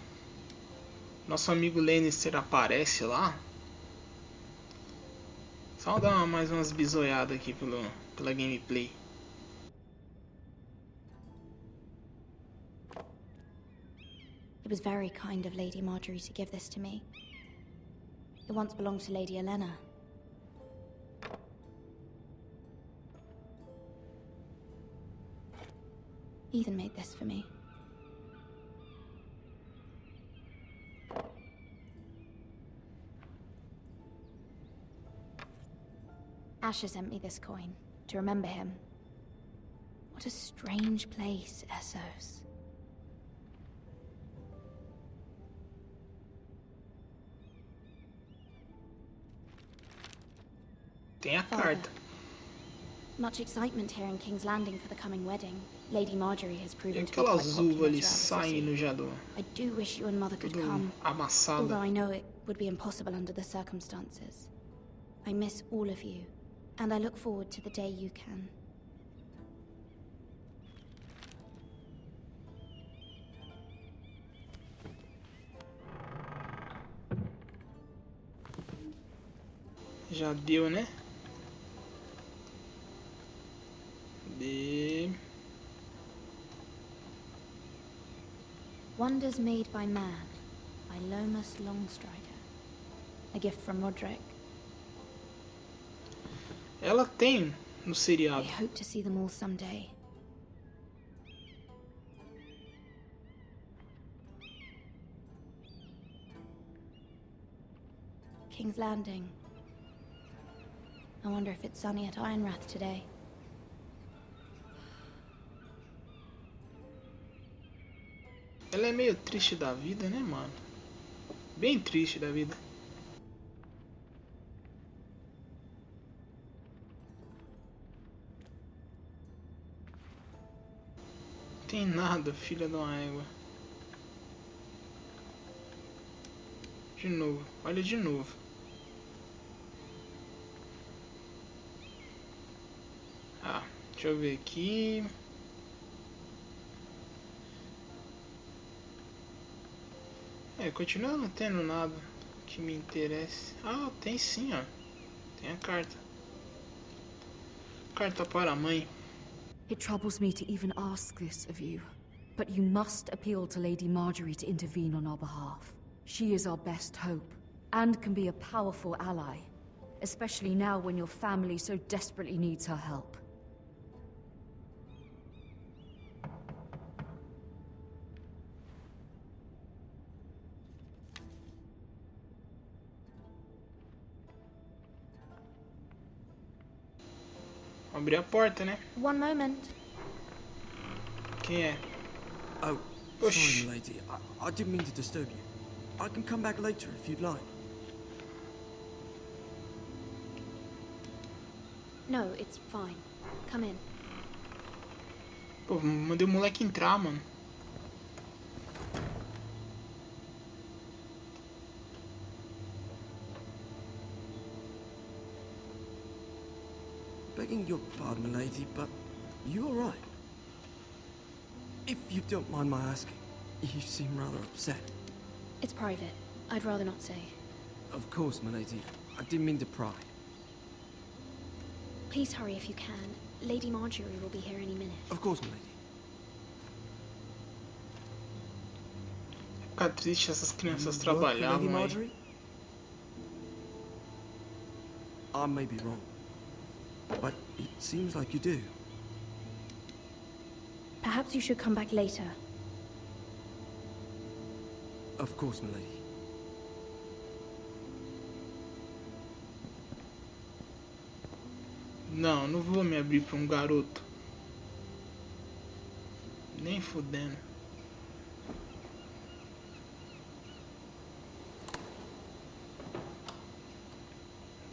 nosso amigo Lannister aparece lá. Só dar mais umas bisoiadas aqui pela gameplay. It was very kind of Lady Marjorie to give this to me. It once belonged to Lady Elena. Ethan made this for me. Asher sent me this coin to remember him. What a strange place, Essos. Tem a carta. Much excitement here in King's Landing for the coming wedding. Lady Marjorie has proven to be Aquelas quite popular uvas ali throughout the city. saindo já do I do wish you and Mother could come, amassado. although I know it would be impossible under the circumstances. I miss all of you, and I look forward to the day you can. Já deu, né? De... Wonders Made by Man, by Lomas Longstrider. A gift from Roderick. Ela tem no seriado. I hope to see them all someday. King's Landing. I wonder if it's sunny at Ironrath today. Ela é meio triste da vida, né, mano? Bem triste da vida. Tem nada, filha de uma égua. De novo, olha de novo. Ah, deixa eu ver aqui. Continua não tendo nada que me interesse. Ah, tem sim, ó. Tem a carta. Carta para a mãe. It troubles me to even ask this of you, but you must appeal to Lady Marjorie to intervene on our behalf. She is our best hope, and can be a powerful ally, especially now when your family so desperately needs her help. Abrir a porta, né? One moment. Quem é? Oh, Oxi. sorry, lady. I didn't mean to disturb you. I can come back later if you'd like. No, it's fine. Come in. Pô, mandei o moleque entrar, mano. Begging your pardon, lady, but you all right? If you don't mind my asking, you seem rather upset. It's private. I'd rather not say. Of course, my lady. I didn't mean to pry. Please hurry if you can. Lady Marjorie will be here any minute. Of course, my lady. Fica triste essas crianças You work for trabalhavam Lady aí. Marjorie? I may be wrong, but it seems like you do. Perhaps you should come back later. Of course, my lady. Não, não vou me abrir pra um garoto. Nem fudendo.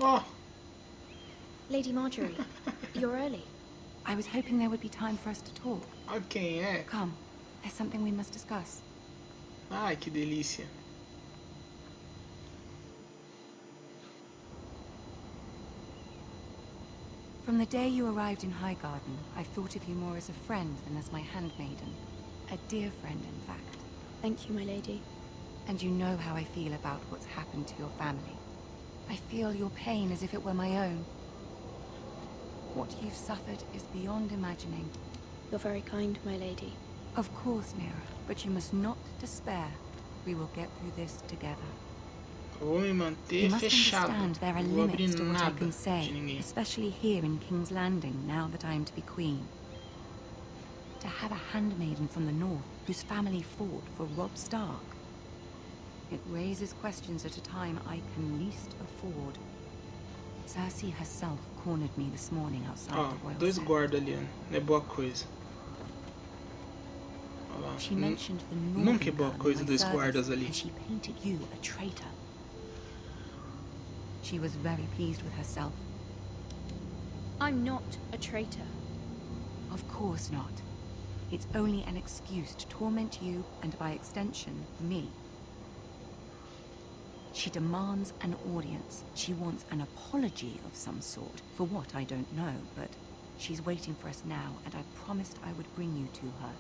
Oh, Lady Marjorie, you're early. I was hoping there would be time for us to talk. olha quem é. Come, there's something we must discuss. Ai, que delícia. From the day you arrived in Highgarden, I've thought of you more as a friend than as my handmaiden. A dear friend, in fact. Thank you, my lady. And you know how I feel about what's happened to your family. I feel your pain as if it were my own. What you've suffered is beyond imagining. You're very kind, my lady. Of course, Mira, but you must not despair. We will get through this together. Eu vou me manter You must fechado. understand there are Não vou abrir limits to what I nada can de say, ninguém. especially here in King's Landing, now that I am to be queen. To have a handmaiden from the north whose family fought for Robb Stark. It raises questions at a time I can least afford. Cersei herself cornered me this morning outside Ó, the royal dois set. guardas ali, não é boa coisa. Olha lá. She mentioned the Nunca é northern boa girl coisa in my dois service, guardas ali. and she painted you a traitor. She was very pleased with herself. I'm not a traitor. Of course not. It's only an excuse to torment you, and by extension, me. She demands an audience. She wants an apology of some sort. For what, I don't know, but she's waiting for us now, and I promised I would bring you to her.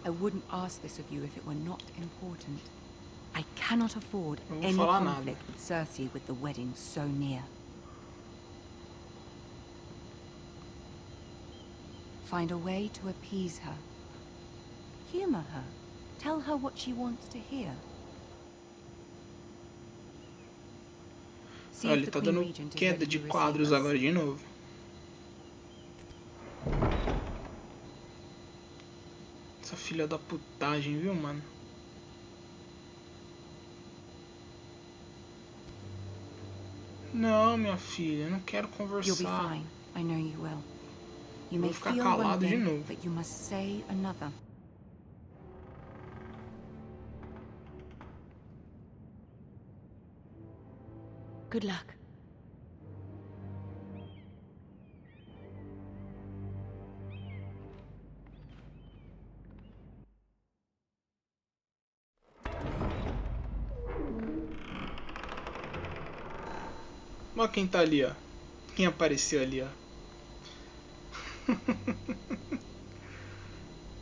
I wouldn't ask this of you if it were not important. I cannot afford any conflict with Cersei with the wedding so near. Find a way to appease her. Humor her. Tell her what she wants to hear. Olha, ele tá dando queda de quadros agora de novo. Essa filha da putagem, viu, mano? Não, minha filha, eu não quero conversar. You'll be fine. I know you will. You may Vou ficar feel calado one de thing, novo. but you must say another. Good luck. Olha quem tá ali, ó. Quem apareceu ali, ó.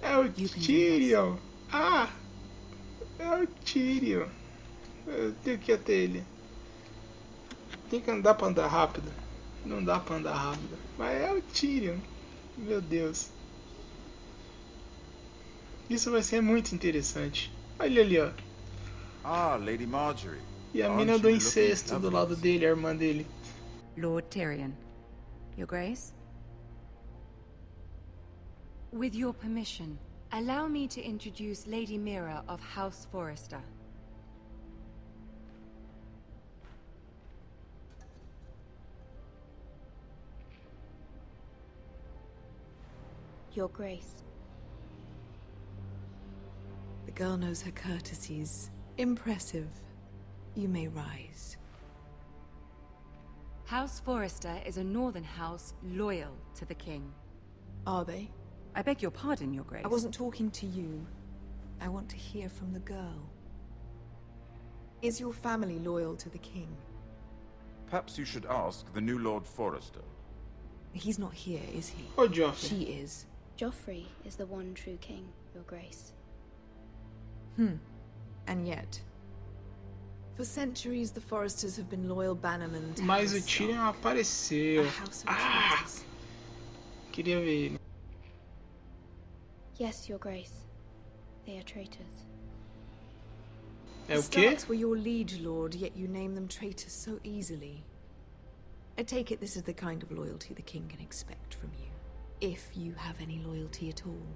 É o Tyrion. Ah! É o Tyrion. Eu tenho que ir até ele. Tem que andar pra andar rápido. Não dá pra andar rápido. Mas é o Tyrion. Meu Deus. Isso vai ser muito interessante. Olha ali, ó. Ah, Lady Marjorie. E a mina do incesto do lado dele, a irmã dele. Lord Tyrion. Your Grace? With your permission, allow me to introduce Lady Mira of House Forrester. Your Grace. The girl knows her courtesies. Impressive. You may rise. House Forrester is a northern house loyal to the king. Are they? I beg your pardon, Your Grace. I wasn't talking to you. I want to hear from the girl. Is your family loyal to the king? Perhaps you should ask the new Lord Forrester. He's not here, is he? Oh, Joffrey. She is. Joffrey is the one true king, Your Grace. And yet... For centuries, the Forresters have been loyal bannermen to Mas o House Tyrion Stark, apareceu. a house of Ah! traitors. Queria ver ele. Yes, Your Grace. They are traitors. É The o quê? Starks were your liege lord, yet you name them traitors so easily. I take it this is the kind of loyalty the king can expect from you. If you have any loyalty at all.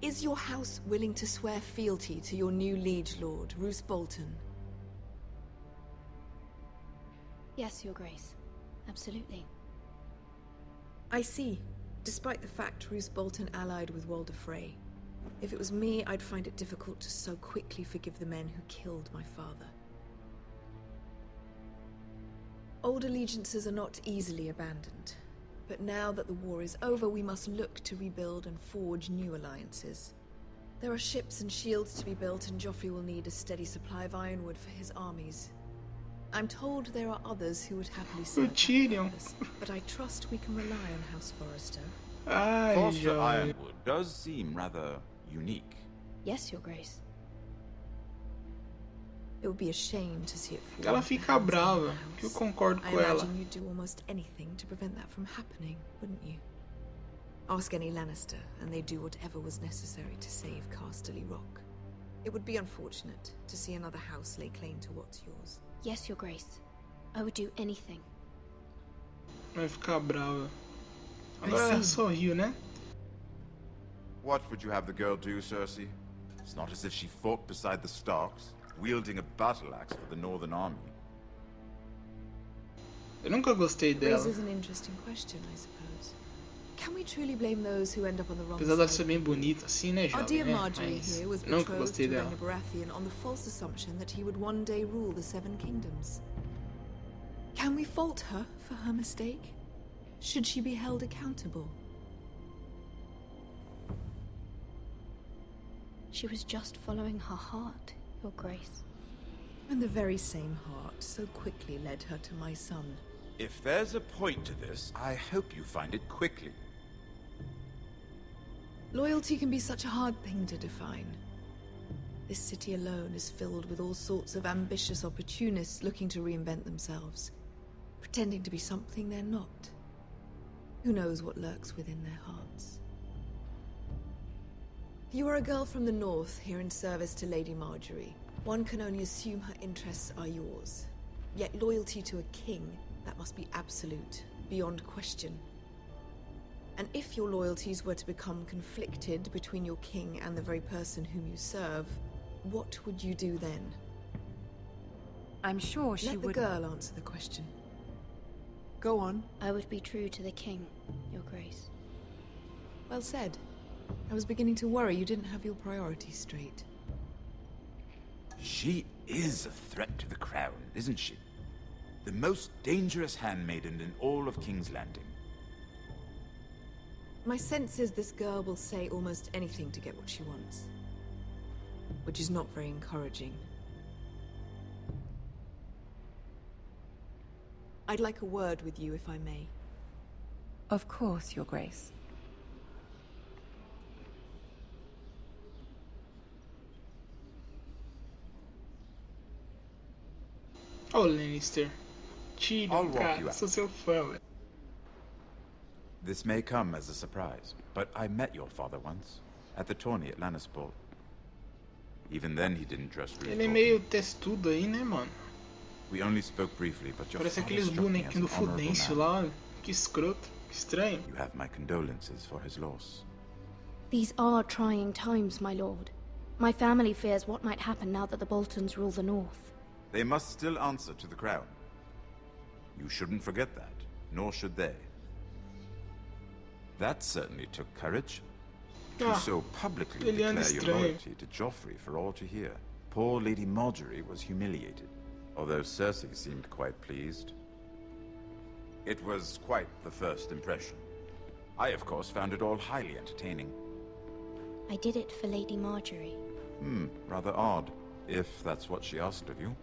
Is your house willing to swear fealty to your new liege lord, Roose Bolton? Yes, Your Grace. Absolutely. I see. Despite the fact Roose Bolton allied with Walder Frey. If it was me, I'd find it difficult to so quickly forgive the men who killed my father. Old allegiances are not easily abandoned. But now that the war is over, we must look to rebuild and forge new alliances. There are ships and shields to be built, and Joffrey will need a steady supply of ironwood for his armies. I'm told there are others who would happily serve that purpose, but I trust we can rely on House Forrester. Forrester Ironwood does seem rather unique. Yes, Your Grace. It would be a shame to see it fall. Ela fica brava, que eu concordo I com ela. imagine you'd do almost anything to prevent that from happening, wouldn't you? Ask any Lannister, and they'd do whatever was necessary to save Casterly Rock. It would be unfortunate to see another house lay claim to what's yours. Yes, Your Grace. I would do anything. Vai ficar brava. Agora sorriu, né? What would you have the girl do, Cersei? It's not as if she fought beside the Starks, wielding a battle axe for the Northern Army. Eu nunca gostei dela. Raises an interesting question, I suppose. Can we truly blame those who end up on the wrong Apesar dela side? ser bem bonita assim, né, Our jovem? dear Né? Marjorie Mas here was nunca betrothed gostei to dela. Rhaena Baratheon on the false assumption that he would one day rule the Seven Kingdoms. Can we fault her for her mistake? Should she be held accountable? She was just following her heart, Your Grace. And the very same heart so quickly led her to my son. If there's a point to this, I hope you find it quickly. Loyalty can be such a hard thing to define. This city alone is filled with all sorts of ambitious opportunists looking to reinvent themselves, pretending to be something they're not. Who knows what lurks within their hearts? You are a girl from the north, here in service to Lady Marjorie. One can only assume her interests are yours. Yet loyalty to a king, that must be absolute, beyond question. And if your loyalties were to become conflicted between your king and the very person whom you serve, what would you do then? I'm sure she would... Let the girl answer the question. Go on. I would be true to the king, Your Grace. Well said. I was beginning to worry you didn't have your priorities straight. She is a threat to the crown, isn't she? The most dangerous handmaiden in all of King's Landing. My sense is this girl will say almost anything to get what she wants. Which is not very encouraging. I'd like a word with you, if I may. Of course, Your Grace. Oh, Lannister. I'll Tyrion, walk cara, you out. sou seu fã, velho. This may come as a surprise, but I met your father once, at the tourney at Lannisport. Even then he didn't trust really Ele é meio testudo aí, né, mano? We only spoke briefly, but your Parece father aqueles struck me as bonequinhos do an honorable Fudêncio man. lá, que escroto, que estranho. You have my condolences for his loss. These are trying times, my lord. My family fears what might happen now that the Boltons rule the north. They must still answer to the crown. You shouldn't forget that, nor should they. That certainly took courage. To so publicly ele anda declare your estranho. loyalty to Joffrey for all to hear. Poor Lady Marjorie was humiliated, although Cersei seemed quite pleased. It was quite the first impression. I, of course, found it all highly entertaining. I did it for Lady Marjorie. Rather odd, if that's what she asked of you.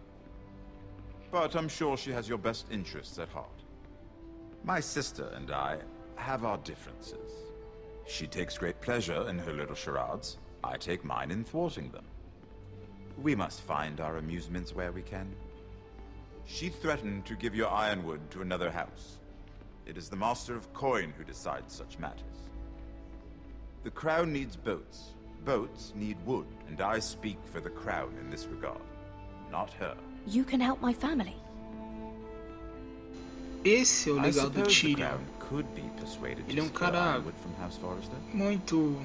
But I'm sure she has your best interests at heart. My sister and I have our differences. She takes great pleasure in her little charades. I take mine in thwarting them. We must find our amusements where we can. She threatened to give your ironwood to another house. It is the Master of Coin who decides such matters. The crown needs boats. Boats need wood, and I speak for the crown in this regard, not her. You can help my family. Esse é o I legal do suppose the Tyrion. crown could be persuaded Ele é to cara secure ironwood from House Forrester. Muito...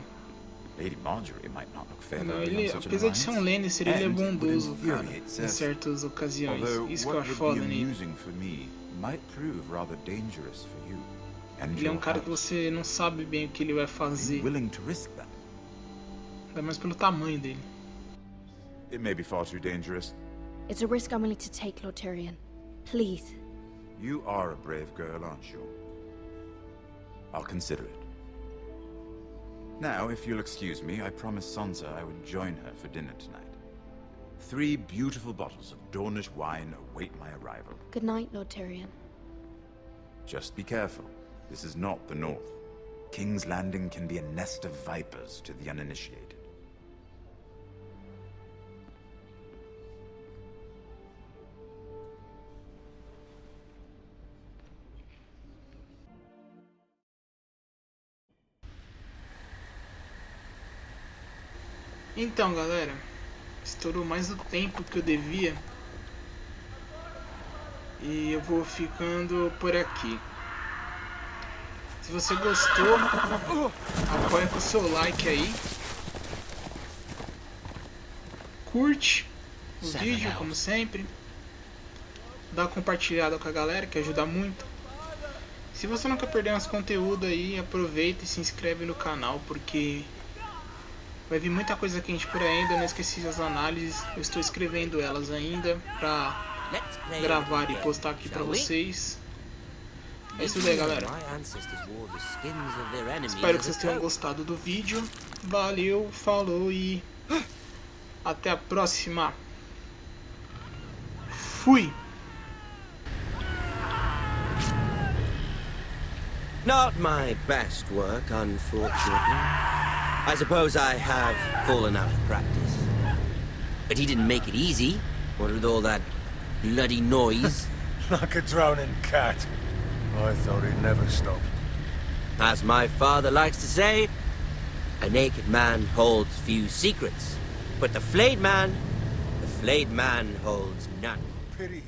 Lady Marjorie might not look Não, favorably ele, on such an apesar de ser um alliance, Lannister, ele é and it would bondoso, cara, infuriate em Cersei. certas ocasiões. Although Isso que eu what acho would foda be nele. amusing for me might prove rather dangerous for you. And Ele é your cara que house. você não sabe bem o que ele vai fazer. Willing to risk that? Ainda mais pelo tamanho dele. It may be far too dangerous. It's a risk I'm willing to take, Lord Tyrion. Please. You are a brave girl, aren't you? I'll consider it. Now, if you'll excuse me, I promised Sansa I would join her for dinner tonight. 3 beautiful bottles of Dornish wine await my arrival. Good night, Lord Tyrion. Just be careful. This is not the North. King's Landing can be a nest of vipers to the uninitiated. Então, galera, Estourou mais o tempo que eu devia. E eu vou ficando por aqui. Se você gostou, apoia com o seu like aí. Curte o vídeo, como sempre. Dá uma compartilhada com a galera, que ajuda muito. Se você não quer perder nosso conteúdo aí, aproveita e se inscreve no canal, porque vai vir muita coisa quente por aí ainda. Não esqueci as análises, eu estou escrevendo elas ainda pra gravar e postar aqui pra vocês. É isso daí, galera. Espero que vocês tenham gostado do vídeo. Valeu, falou e até a próxima. Fui! Not my best work, unfortunately. I suppose I have fallen out of practice. But he didn't make it easy, what with all that bloody noise. Like a drowning cat. I thought he'd never stop. As my father likes to say, a naked man holds few secrets. But the flayed man holds none. Pity